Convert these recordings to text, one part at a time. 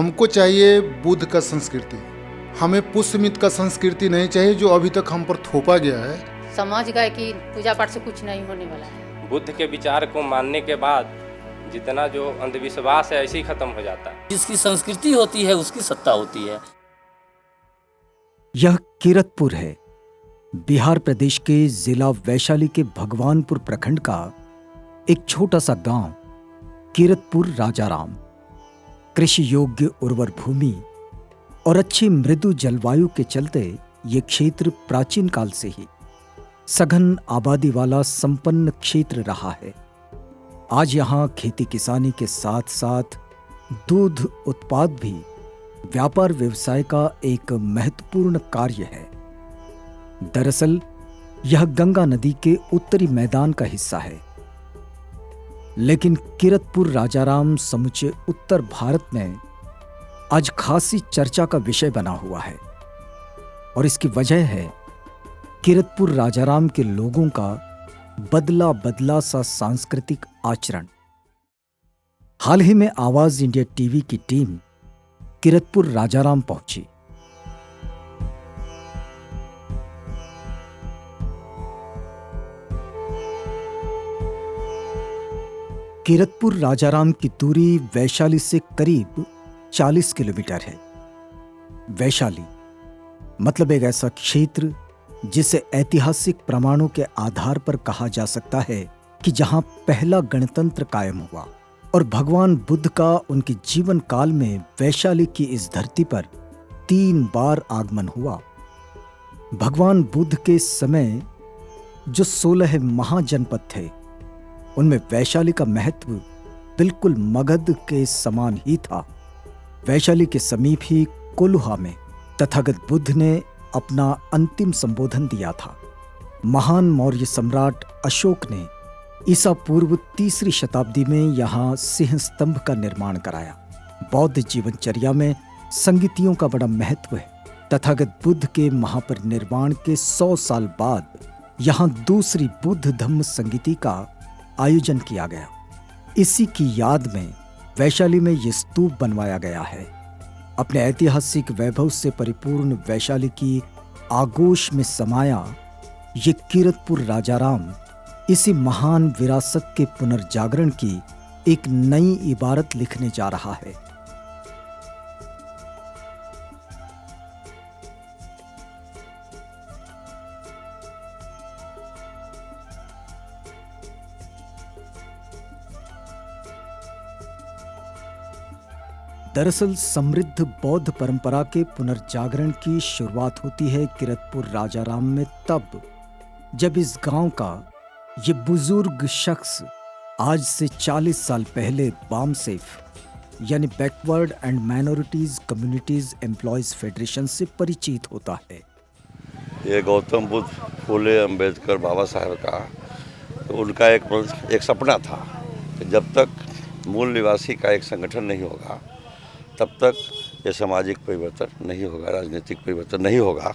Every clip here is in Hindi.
हमको चाहिए बुद्ध का संस्कृति, हमें पुष्यमित का संस्कृति नहीं चाहिए जो अभी तक हम पर थोपा गया है। समझ गए कि पूजा पाठ से कुछ नहीं होने वाला है। बुद्ध के विचार को मानने के बाद जितना जो अंधविश्वास है ऐसे ही खत्म हो जाता है। जिसकी संस्कृति होती है उसकी सत्ता होती है। यह किरतपुर है, बिहार प्रदेश के जिला वैशाली के भगवानपुर प्रखंड का एक छोटा सा गांव किरतपुर राजाराम। कृषि योग्य उर्वर भूमि और अच्छी मृदु जलवायु के चलते ये क्षेत्र प्राचीन काल से ही सघन आबादी वाला संपन्न क्षेत्र रहा है। आज यहाँ खेती किसानी के साथ साथ दूध उत्पाद भी व्यापार व्यवसाय का एक महत्वपूर्ण कार्य है। दरअसल यह गंगा नदी के उत्तरी मैदान का हिस्सा है, लेकिन किरतपुर राजाराम समूचे उत्तर भारत में आज खासी चर्चा का विषय बना हुआ है और इसकी वजह है किरतपुर राजाराम के लोगों का बदला बदला सा सांस्कृतिक आचरण। हाल ही में आवाज इंडिया टीवी की टीम किरतपुर राजाराम पहुंची। किरतपुर राजाराम की दूरी वैशाली से करीब 40 किलोमीटर है। वैशाली मतलब एक ऐसा क्षेत्र जिसे ऐतिहासिक प्रमाणों के आधार पर कहा जा सकता है कि जहां पहला गणतंत्र कायम हुआ और भगवान बुद्ध का उनके जीवन काल में वैशाली की इस धरती पर 3 बार आगमन हुआ। भगवान बुद्ध के समय जो 16 महाजनपद थे उनमें वैशाली का महत्व बिल्कुल मगध के समान ही था। वैशाली के समीप ही कोल्हुआ में तथागत बुद्ध ने अपना अंतिम संबोधन दिया था। महान मौर्य सम्राट अशोक ने ईसा पूर्व 3री शताब्दी में यहाँ सिंह स्तंभ का निर्माण कराया। बौद्ध जीवनचर्या में संगीतियों का बड़ा महत्व है। तथागत बुद्ध के महापरिनिर्वाण के 100 साल बाद यहाँ दूसरी बुद्ध धम्म संगीति का आयोजन किया गया। इसी की याद में वैशाली में ये स्तूप बनवाया गया है। अपने ऐतिहासिक वैभव से परिपूर्ण वैशाली की आगोश में समाया ये किरतपुर राजाराम इसी महान विरासत के पुनर्जागरण की एक नई इबारत लिखने जा रहा है। दरअसल समृद्ध बौद्ध परंपरा के पुनर्जागरण की शुरुआत होती है किरतपुर राजाराम में तब जब इस गांव का ये बुजुर्ग शख्स आज से 40 साल पहले बामसेफ यानी backward and minorities communities employees federation से परिचित होता है। ये गौतम बुद्ध, फूले, अंबेडकर, बाबा साहब का तो उनका एक सपना था कि जब तक मूल निवासी का एक संगठन नहीं होगा तब तक ये सामाजिक परिवर्तन नहीं होगा, राजनीतिक परिवर्तन नहीं होगा।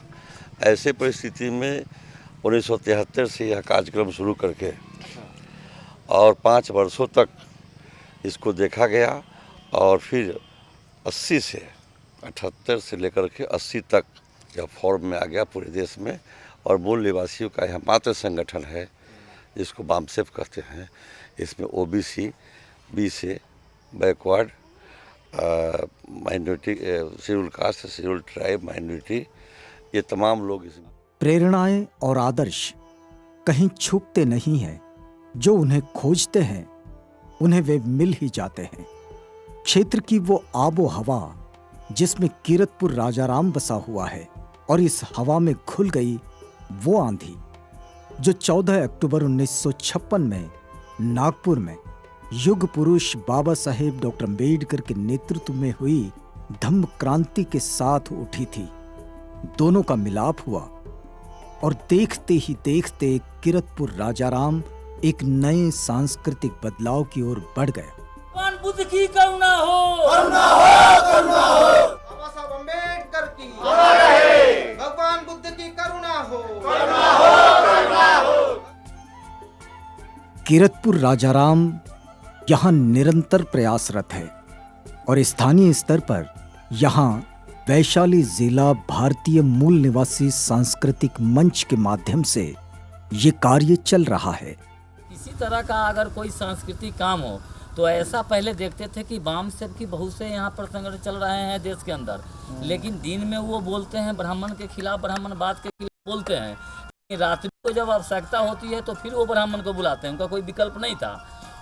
ऐसे परिस्थिति में 1973 से यह कार्यक्रम शुरू करके और 5 वर्षों तक इसको देखा गया और फिर 80 से 78 से लेकर के 80 तक यह फॉर्म में आ गया पूरे देश में और मूल निवासियों का यह मात्र संगठन है जिसको बामसेफ कहते हैं। इसमें ओबीसी, बी से backward, minority, schedule caste, schedule tribe, minority, ये तमाम लोग इसमें। प्रेरणाएं और आदर्श कहीं छुपते नहीं हैं। जो उन्हें खोजते हैं उन्हें वे मिल ही जाते हैं। क्षेत्र की वो आबो हवा जिसमें किरतपुर राजाराम बसा हुआ है और इस हवा में घुल गई वो आंधी जो 14 अक्टूबर 1956 में नागपुर में युग पुरुष बाबा साहेब डॉक्टर अम्बेडकर के नेतृत्व में हुई धम्म क्रांति के साथ उठी थी। दोनों का मिलाप हुआ और देखते ही देखते किरतपुर राजाराम एक नए सांस्कृतिक बदलाव की ओर बढ़ गया। भगवान बुद्ध की करुणा हो, करुणा हो, करुणा हो। बाबा साहब अम्बेडकर की अमर रहे। भगवान बुद्ध की करुणा हो, करुणा हो, करुणा हो। किरतपुर राजाराम यहां निरंतर प्रयासरत है और स्थानीय स्तर पर यहाँ वैशाली जिला भारतीय मूल निवासी सांस्कृतिक मंच के माध्यम से ये कार्य चल रहा है। किसी तरह का अगर कोई सांस्कृतिक काम हो तो ऐसा पहले देखते थे कि वाम सेव की बहुत से यहाँ पर संगठन चल रहे हैं देश के अंदर, लेकिन दिन में वो बोलते हैं ब्राह्मण के खिलाफ, ब्राह्मणवाद के खिलाफ बोलते हैं, रात्रि को जब आवश्यकता होती है तो फिर वो ब्राह्मण को बुलाते हैं, उनका कोई विकल्प नहीं था।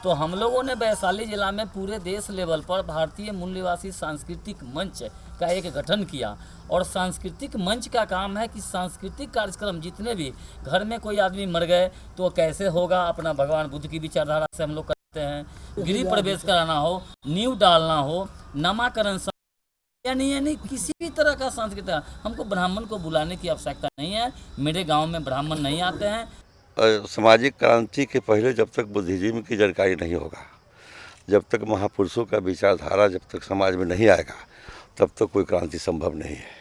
तो हम लोगों ने वैशाली जिला में पूरे देश लेवल पर भारतीय मूल निवासी सांस्कृतिक मंच का एक गठन किया। और सांस्कृतिक मंच का काम है कि सांस्कृतिक कार्यक्रम जितने भी, घर में कोई आदमी मर गए तो कैसे होगा, अपना भगवान बुद्ध की विचारधारा से हम लोग करते हैं। गृह प्रवेश कराना हो, नींव डालना हो, नामाकरण, यानी किसी भी तरह का सांस्कृतिक, हमको ब्राह्मण को बुलाने की आवश्यकता नहीं है। मेरे गांव में ब्राह्मण नहीं आते हैं। सामाजिक क्रांति के पहले जब तक बुद्धिज्म की जानकारी नहीं होगा, जब तक महापुरुषों का विचारधारा जब तक समाज में नहीं आएगा, तब तक कोई क्रांति संभव नहीं है।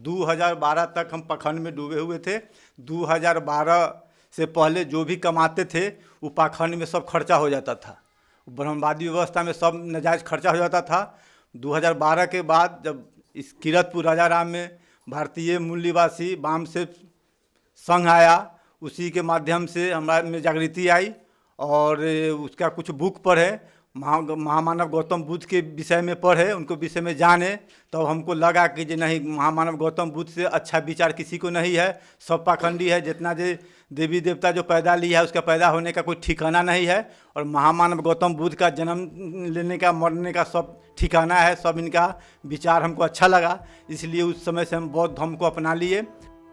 2012 तक हम पाखंड में डूबे हुए थे। 2012 से पहले जो भी कमाते थे वो पाखंड में सब खर्चा हो जाता था, ब्रह्मवादी व्यवस्था में सब नाजायज़ खर्चा हो जाता था। 2012 के बाद जब इस किरतपुर राजाराम में भारतीय मूल निवासी वाम से संघ आया, उसी के माध्यम से हमारे में जागृति आई और उसका कुछ बुक पढ़े, महामानव गौतम बुद्ध के विषय में पढ़े, उनको विषय में जाने, तो हमको लगा कि जो नहीं, महामानव गौतम बुद्ध से अच्छा विचार किसी को नहीं है, सब पाखंडी है। जितना जो देवी देवता जो पैदा लिया है उसका पैदा होने का कोई ठिकाना नहीं है, और महामानव गौतम बुद्ध का जन्म लेने का, मरने का सब ठिकाना है। सब इनका विचार हमको अच्छा लगा, इसलिए उस समय से हम बौद्ध धर्म को अपना लिए।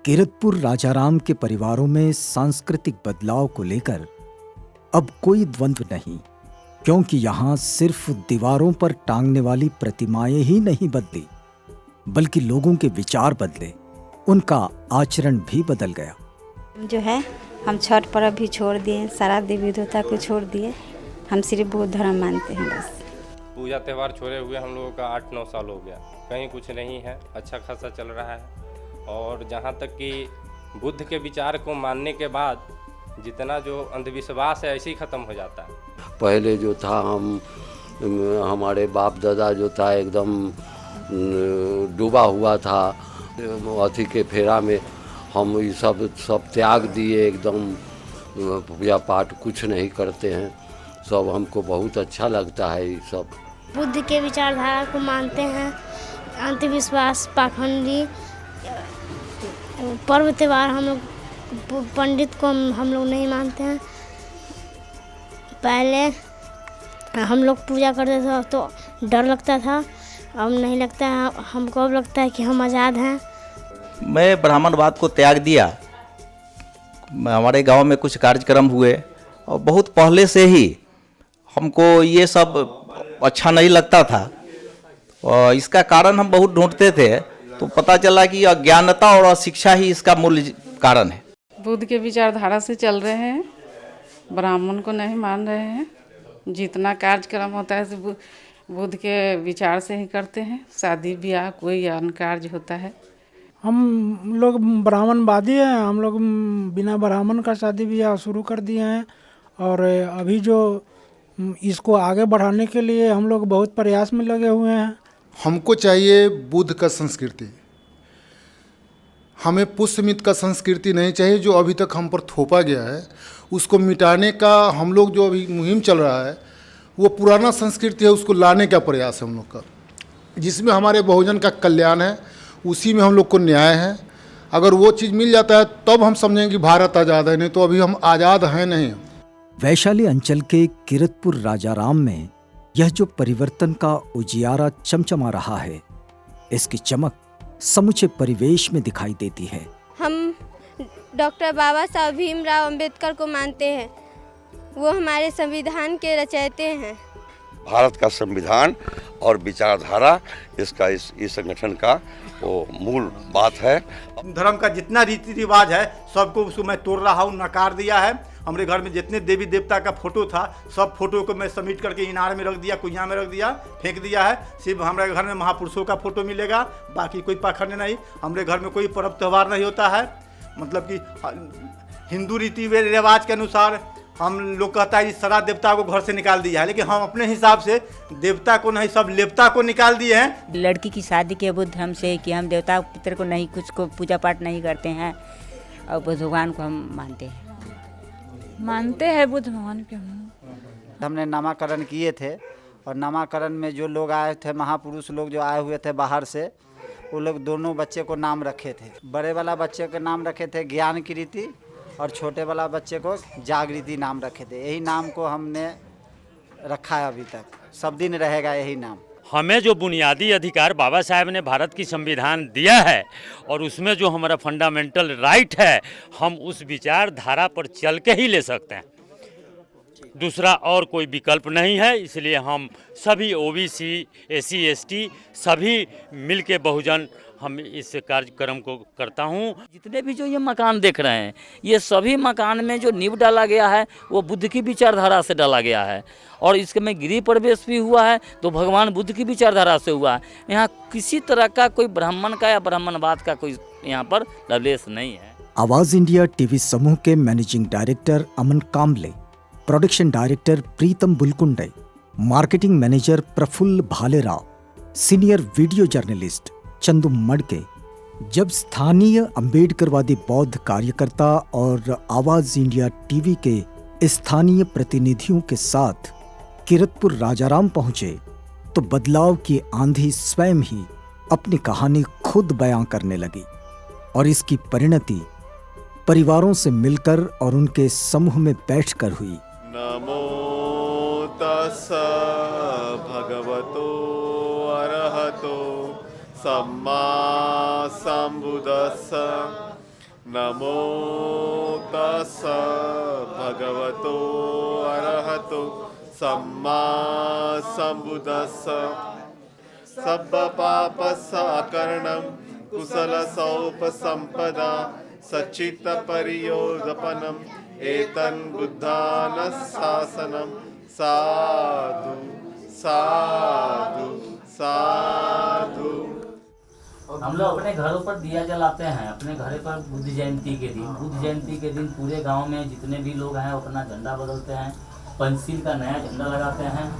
किरतपुर राजाराम के परिवारों में सांस्कृतिक बदलाव को लेकर अब कोई द्वंद्व नहीं, क्योंकि यहाँ सिर्फ दीवारों पर टांगने वाली प्रतिमाएं ही नहीं बदली, बल्कि लोगों के विचार बदले, उनका आचरण भी बदल गया। जो है हम छठ पर्व भी छोड़ दिए, सारा देवी देवता को छोड़ दिए, हम सिर्फ बौद्ध धर्म मानते हैं बस। पूजा त्यौहार छोड़े हुए हम लोगों का 8-9 साल हो गया, कहीं कुछ नहीं है, अच्छा खासा चल रहा है। और जहाँ तक कि बुद्ध के विचार को मानने के बाद जितना जो अंधविश्वास है ऐसे ही ख़त्म हो जाता है। पहले जो था हमारे बाप दादा जो था एकदम डूबा हुआ था अथी के फेरा में, हम ये सब त्याग दिए, एकदम पूजा पाठ कुछ नहीं करते हैं, सब हमको बहुत अच्छा लगता है। ये सब बुद्ध के विचारधारा को मानते हैं, अंधविश्वास, पाखंडी, पर्व त्यौहार हम लोग, पंडित को हम लोग नहीं मानते हैं। पहले हम लोग पूजा करते थे तो डर लगता था, अब नहीं लगता है, हमको अब लगता है कि हम आज़ाद हैं। मैं ब्राह्मणवाद को त्याग दिया। हमारे गांव में कुछ कार्यक्रम हुए और बहुत पहले से ही हमको ये सब अच्छा नहीं लगता था, और इसका कारण हम बहुत ढूंढते थे, तो पता चला कि अज्ञानता और अशिक्षा ही इसका मूल कारण है। बुद्ध के विचारधारा से चल रहे हैं, ब्राह्मण को नहीं मान रहे हैं। जितना कार्यक्रम होता है बुद्ध के विचार से ही करते हैं। शादी ब्याह कोई अन्य कार्य होता है। हम लोग ब्राह्मणवादी हैं, हम लोग बिना ब्राह्मण का शादी ब्याह शुरू कर दिए हैं, और अभी जो इसको आगे बढ़ाने के लिए हम लोग बहुत प्रयास में लगे हुए हैं। हमको चाहिए बुद्ध का संस्कृति, हमें पुष्यमित का संस्कृति नहीं चाहिए जो अभी तक हम पर थोपा गया है। उसको मिटाने का हम लोग जो अभी मुहिम चल रहा है, वो पुराना संस्कृति है, उसको लाने का प्रयास है हम लोग का, जिसमें हमारे बहुजन का कल्याण है, उसी में हम लोग को न्याय है। अगर वो चीज़ मिल जाता है तब हम समझेंगे कि भारत आज़ाद है, नहीं तो अभी हम आज़ाद हैं नहीं। वैशाली अंचल के किरतपुर राजाराम में यह जो परिवर्तन का उजियारा चमचमा रहा है, इसकी चमक समूचे परिवेश में दिखाई देती है। हम डॉक्टर बाबा साहब भीमराव अंबेडकर को मानते हैं, वो हमारे संविधान के रचयिता हैं। भारत का संविधान और विचारधारा इसका इस संगठन का वो मूल बात है। धर्म का जितना रीति रिवाज है सबको उसको मैं तोड़ रहा हूँ, नकार दिया है। हमारे घर में जितने देवी देवता का फोटो था सब फोटो को मैं समेट करके इनार में रख दिया, कुइयाँ में रख दिया, फेंक दिया है। सिर्फ हमारे घर में महापुरुषों का फोटो मिलेगा, बाकी कोई पाखंड नहीं। हमारे घर में कोई पर्व त्यौहार नहीं होता है, मतलब कि हिंदू रीति रिवाज के अनुसार हम लोग कहता है सारा देवता को घर से निकाल दिया है, लेकिन हम अपने हिसाब से देवता को नहीं, सब लेवता को निकाल दिए हैं। लड़की की शादी के बुद्ध हमसे कि हम देवता पितर को नहीं, कुछ को पूजा पाठ नहीं करते हैं और बुद्ध भगवान को हम मानते हैं बुद्ध भगवान के। हमने नामाकरण किए थे और नामाकरण में जो लोग आए थे, महापुरुष लोग जो आए हुए थे बाहर से, वो लोग दोनों बच्चे को नाम रखे थे। बड़े वाला बच्चे का नाम रखे थे ज्ञान कीर्ति और छोटे वाला बच्चे को जागृति नाम रखे थे। यही नाम को हमने रखा है, अभी तक सब दिन रहेगा यही नाम। हमें जो बुनियादी अधिकार बाबा साहब ने भारत की संविधान दिया है और उसमें जो हमारा फंडामेंटल राइट है, हम उस विचारधारा पर चल के ही ले सकते हैं, दूसरा और कोई विकल्प नहीं है। इसलिए हम सभी ओबीसी, एससी, एसटी सभी मिलके बहुजन हम इस कार्यक्रम को करता हूँ। जितने भी जो ये मकान देख रहे हैं, ये सभी मकान में जो नींव डाला गया है वो बुद्ध की विचारधारा से डाला गया है और इसमें गृह प्रवेश भी हुआ है तो भगवान बुद्ध की विचारधारा से हुआ है। यहाँ किसी तरह का कोई ब्राह्मण का या ब्राह्मणवाद का कोई यहाँ पर लवलेश नहीं है। आवाज इंडिया टीवी समूह के managing director Aman Kamle, production director Pritam Bulkunde, marketing manager Praful Bhalerao, senior video journalist Chandu Madke, जब स्थानीय अंबेडकरवादी बौद्ध कार्यकर्ता और आवाज इंडिया टीवी के स्थानीय प्रतिनिधियों के साथ किरतपुर राजाराम पहुंचे तो बदलाव की आंधी स्वयं ही अपनी कहानी खुद बयां करने लगी और इसकी परिणति परिवारों से मिलकर और उनके समूह में बैठकर हुई। नमो तस्स भगवतो अरहतो सम्मा संबुद्धस्स। नमो तस्स भगवतो अरहतो सम्मा संबुद्धस्स। सब्ब पापस्स अकर्णं कुशलसोपसम्पदा सच्चित्त परियोदपनम् एतन् बुद्धानुशासनं। साधु साधु साधु। हम लोग अपने घरों पर दिया जलाते हैं, अपने घरे पर बुद्ध जयंती के दिन। बुद्ध जयंती के दिन पूरे गांव में जितने भी लोग हैं अपना झंडा बदलते हैं, पंचशील का नया झंडा लगाते हैं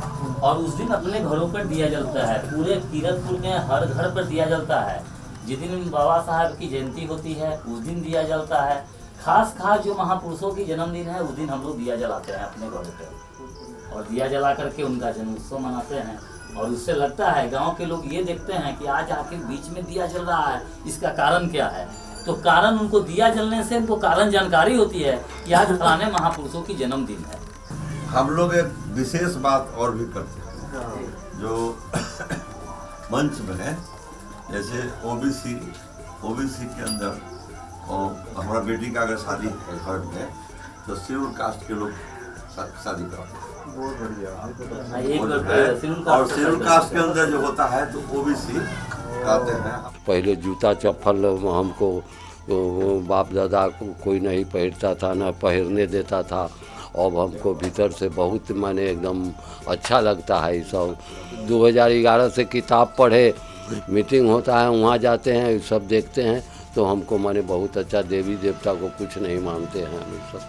और उस दिन अपने घरों पर दिया जलता है। पूरे किरतपुर में हर घर पर दिया जलता है। जिस दिन बाबा साहब की जयंती होती है उस दिन दिया जलता है। खास जो महापुरुषों की जन्मदिन है उस दिन हम लोग दिया जलाते हैं अपने घरों पर और दिया जला करके उनका जन्मोत्सव मनाते हैं। और उससे लगता है गांव के लोग ये देखते हैं कि आज आके बीच में दिया जल रहा है, इसका कारण क्या है। तो कारण उनको दिया जलने से उनको कारण जानकारी होती है कि आज फलाने महापुरुषों की जन्मदिन है। हम लोग एक विशेष बात और भी करते हैं जो मंच में है, जैसे ओबीसी के अंदर और हमारा बेटी का अगर शादी है घर में तो शेड्यूल कास्ट के लोग शादी करते हैं। बहुत बढ़िया। और शेड्यूल कास्ट के अंदर जो होता है तो ओबीसी कहते हैं। पहले जूता चप्पल हमको बाप दादा कोई नहीं पहनता था, ना पहनने देता था। अब हमको भीतर से बहुत माने एकदम अच्छा लगता है ये सब। 2011 से किताब पढ़े, मीटिंग होता है वहाँ जाते हैं, सब देखते हैं तो हमको माने बहुत अच्छा। देवी देवता को कुछ नहीं मानते हैं हम सब।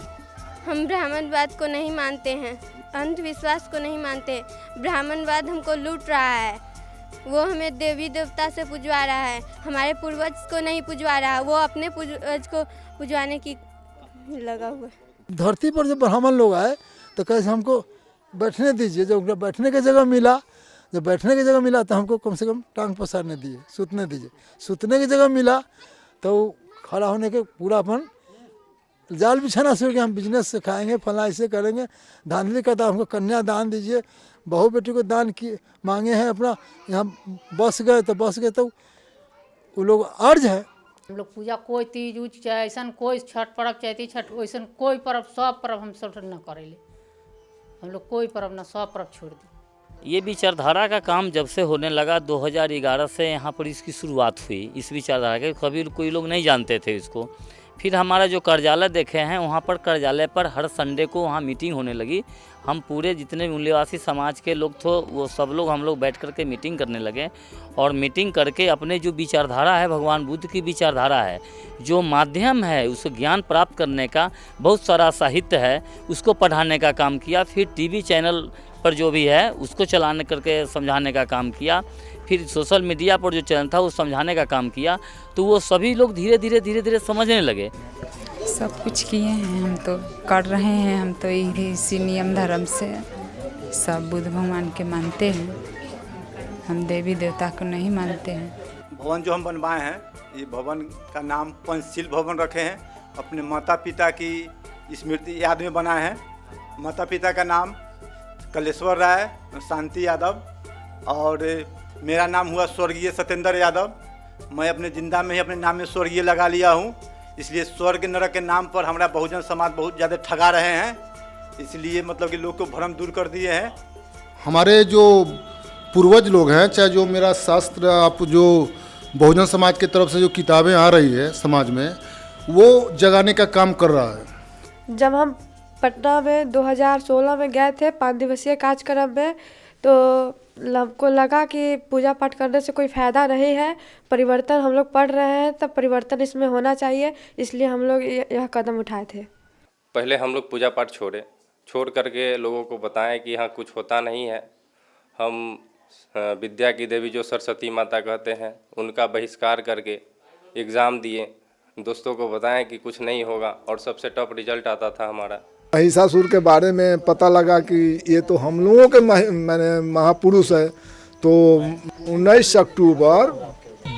हम ब्राह्मणवाद को नहीं मानते हैं, अंधविश्वास को नहीं मानते। ब्राह्मणवाद हमको लूट रहा है, वो हमें देवी देवता से पुजवा रहा है, हमारे पूर्वज को नहीं पुजवा रहा है, वो अपने पूर्वज को पुजवाने की लगा हुआ है। धरती पर जब ब्राह्मण लोग आए तो कैसे हमको बैठने दीजिए। जब बैठने की जगह मिला, जब बैठने की जगह मिला तो हमको कम से कम टांग पसारने दिए, सूतने दीजिए। सूतने की जगह मिला तो खड़ा होने के पूरा अपन जाल बिछाना शुरू किया, हम बिजनेस सिखाएंगे, फला ऐसे करेंगे। धांधली कहता हमको कन्या दान दीजिए, बहू बेटी को दान किए मांगे हैं अपना। यहाँ बस गए तो वो लोग अर्ज है। हम लोग पूजा कोई तीज उज चाहे ऐसा कोई छठ पर्व चाहती छठ वैसा कोई पर्व, सब पर्व हम सब न करेले। हम लोग कोई पर्व न, सब पर्व छोड़ दी। ये विचारधारा का काम जब से होने लगा 2011 से यहाँ पर इसकी शुरुआत हुई। इस विचारधारा के कभी कोई लोग नहीं जानते थे इसको। फिर हमारा जो कार्यालय देखे हैं, वहाँ पर कार्यालय पर हर संडे को वहाँ मीटिंग होने लगी। हम पूरे जितने मूल्यवासी समाज के लोग थे वो सब लोग हम लोग बैठ कर के मीटिंग करने लगे और मीटिंग करके अपने जो विचारधारा है, भगवान बुद्ध की विचारधारा है, जो माध्यम है उस ज्ञान प्राप्त करने का, बहुत सारा साहित्य है उसको पढ़ाने का काम किया। फिर टीवी चैनल पर जो भी है उसको चलाने करके समझाने का काम किया। फिर सोशल मीडिया पर जो चैनल था वो समझाने का काम किया। तो वो सभी लोग धीरे धीरे समझने लगे। सब कुछ किए हैं, हम तो कर रहे हैं। हम तो इसी नियम धर्म से सब बुद्ध भगवान के मानते हैं, हम देवी देवता को नहीं मानते हैं। भवन जो हम बनवाए हैं, ये भवन का नाम पंचशील भवन रखे हैं। अपने माता पिता की स्मृति याद में बनाए हैं। माता पिता का नाम कलेश्वर राय, शांति यादव, और मेरा नाम हुआ स्वर्गीय सत्येंद्र यादव। मैं अपने जिंदा में ही अपने नाम में स्वर्गीय लगा लिया हूँ, इसलिए स्वर्ग नरक के नाम पर हमारा बहुजन समाज बहुत ज़्यादा ठगा रहे हैं। इसलिए मतलब कि लोग को भ्रम दूर कर दिए हैं। हमारे जो पूर्वज लोग हैं, चाहे जो मेरा शास्त्र, आप जो बहुजन समाज की तरफ से जो किताबें आ रही है समाज में, वो जगाने का काम कर रहा है। जब हम पटना में 2016 में गए थे 5 दिवसीय कार्यक्रम में, तो हमको लगा कि पूजा पाठ करने से कोई फ़ायदा नहीं है, परिवर्तन हम लोग पढ़ रहे हैं तब परिवर्तन इसमें होना चाहिए, इसलिए हम लोग यह कदम उठाए थे। पहले हम लोग पूजा पाठ छोड़ करके लोगों को बताएं कि यहाँ कुछ होता नहीं है। हम विद्या की देवी जो सरस्वती माता कहते हैं उनका बहिष्कार करके एग्ज़ाम दिए, दोस्तों को बताएं कि कुछ नहीं होगा, और सबसे टॉप रिजल्ट आता था हमारा। महिषासुर के बारे में पता लगा कि ये तो हम लोगों के मैंने महापुरुष है। तो 19 अक्टूबर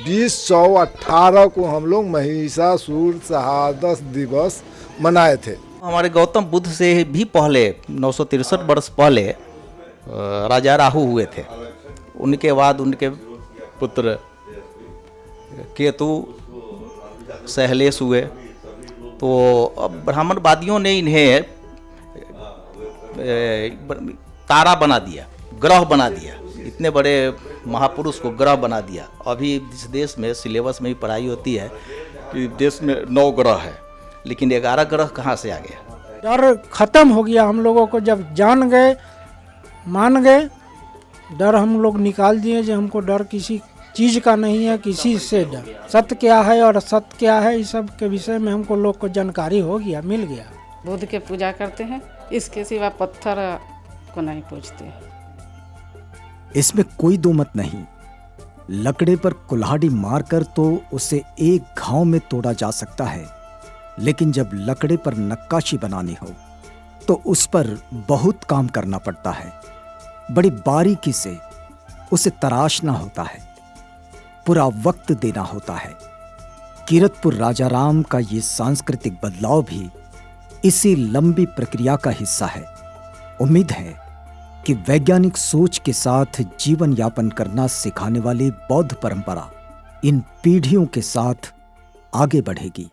2018 को हम लोग महिषासुर शहादत दिवस मनाए थे। हमारे गौतम बुद्ध से भी पहले 963 वर्ष पहले राजा राहु हुए थे। उनके बाद उनके पुत्र केतु, सहलेश हुए। तो अब ब्राह्मणवादियों ने इन्हें तारा बना दिया, ग्रह बना दिया। इतने बड़े महापुरुष को ग्रह बना दिया। अभी इस देश में सिलेबस में भी पढ़ाई होती है कि देश में 9 ग्रह है, लेकिन 11 ग्रह कहाँ से आ गया। डर खत्म हो गया हम लोगों को, जब जान गए, मान गए, डर हम लोग निकाल दिए। जो हमको डर किसी चीज़ का नहीं है, किसी से डर। सत्य क्या है और असत्य क्या है, इस सब के विषय में हमको लोग को जानकारी हो गया, मिल गया। बुद्ध के पूजा करते हैं, इसके सिवा पत्थर को नहीं पूजते। इसमें कोई दो मत नहीं। लकड़े पर कुल्हाड़ी मारकर तो उसे एक घाव में तोड़ा जा सकता है, लेकिन जब लकड़े पर नक्काशी बनानी हो तो उस पर बहुत काम करना पड़ता है। बड़ी बारीकी से उसे तराशना होता है, पूरा वक्त देना होता है। कीरतपुर राजाराम का ये सांस्कृतिक बदलाव भी इसी लंबी प्रक्रिया का हिस्सा है। उम्मीद है कि वैज्ञानिक सोच के साथ जीवन यापन करना सिखाने वाली बौद्ध परंपरा इन पीढ़ियों के साथ आगे बढ़ेगी।